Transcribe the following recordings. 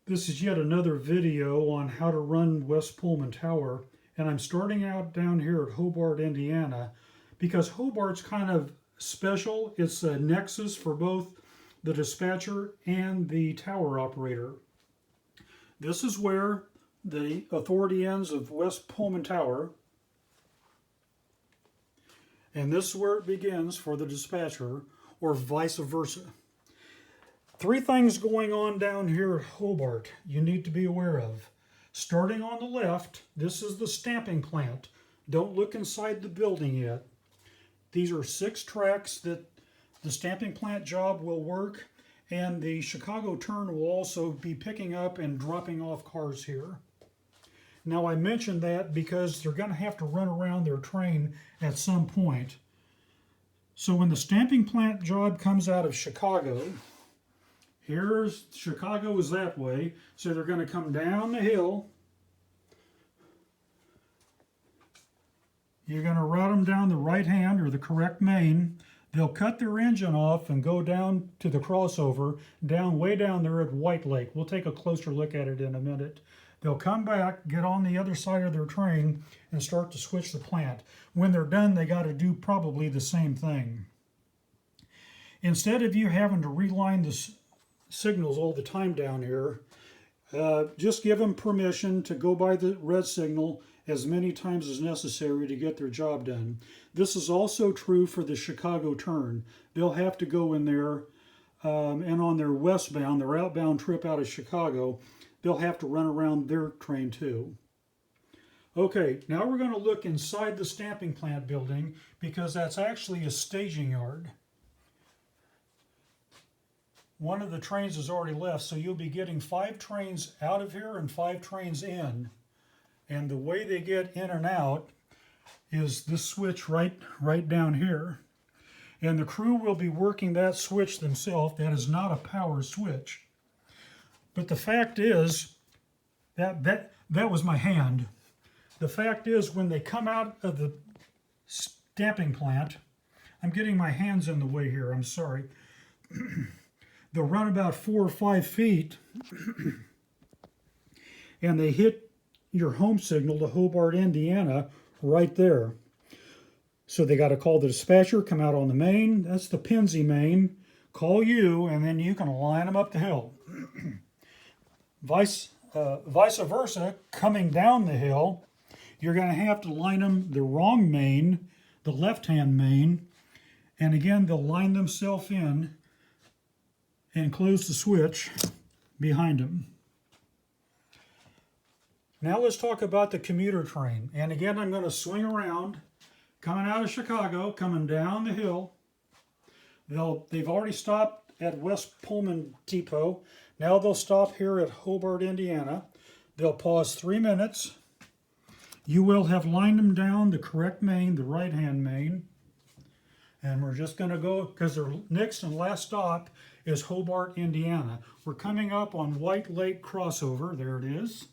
This is yet another video on how to run West Pullman Tower, and I'm starting out down here at Hobart, Indiana, because Hobart's kind of special. It's a nexus for both the dispatcher and the tower operator. This is where the authority ends of West Pullman Tower, and this is where it begins for the dispatcher, or vice versa. Three things going on down here at Hobart you need to be aware of. Starting on the left, this is the stamping plant. Don't look inside the building yet. These are 6 tracks that the stamping plant job will work, and the Chicago turn will also be picking up and dropping off cars here. Now I mentioned that because they're going to have to run around their train at some point. So when the stamping plant job comes out of Chicago, here's Chicago is that way, so they're going to come down the hill. You're going to route them down the right hand or the correct main. They'll cut their engine off and go down to the crossover, way down there at White Lake. We'll take a closer look at it in a minute. They'll come back, get on the other side of their train, and start to switch the plant. When they're done, they got to do probably the same thing. Instead of you having to reline the signals all the time down here, just give them permission to go by the red signal as many times as necessary to get their job done. This is also true for the Chicago turn. They'll have to go in there and on their westbound, their outbound trip out of Chicago, they'll have to run around their train too. Okay, now we're going to look inside the stamping plant building because that's actually a staging yard. One of the trains has already left, so you'll be getting 5 trains out of here and 5 trains in. And the way they get in and out is this switch right down here. And the crew will be working that switch themselves. That is not a power switch. But the fact is, that was my hand. The fact is, when they come out of the stamping plant, I'm getting my hands in the way here, I'm sorry. They'll run about 4 or 5 feet and they hit your home signal to Hobart, Indiana, right there. So they got to call the dispatcher, come out on the main, that's the Pennsy main, call you, and then you can line them up the hill. Vice versa, coming down the hill, you're going to have to line them the wrong main, the left-hand main, and again they'll line themselves in and close the switch behind them. Now let's talk about the commuter train. And again, I'm going to swing around, coming out of Chicago, coming down the hill. They've already stopped at West Pullman Depot. Now they'll stop here at Hobart, Indiana. They'll pause 3 minutes. You will have lined them down the correct main, the right-hand main. And we're just going to go, because their next and last stop is Hobart, Indiana. We're coming up on White Lake crossover. There it is.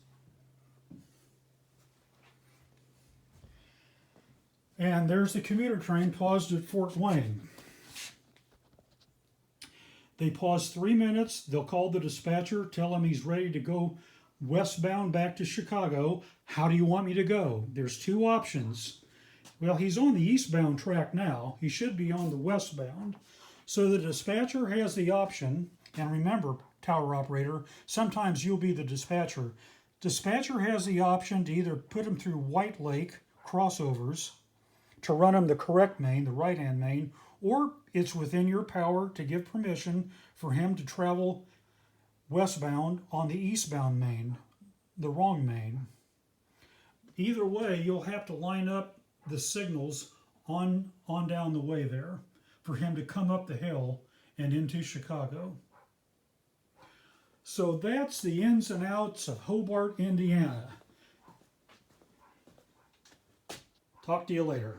And there's the commuter train paused at Fort Wayne. They pause 3 minutes. They'll call the dispatcher, tell him he's ready to go westbound back to Chicago. How do you want me to go? There's 2 options. Well, he's on the eastbound track now. He should be on the westbound. So the dispatcher has the option, and remember, tower operator, sometimes you'll be the dispatcher. Dispatcher has the option to either put him through White Lake crossovers to run him the correct main, the right-hand main, or it's within your power to give permission for him to travel westbound on the eastbound main, the wrong main. Either way, you'll have to line up the signals on down the way there for him to come up the hill and into Chicago. So that's the ins and outs of Hobart, Indiana. Talk to you later.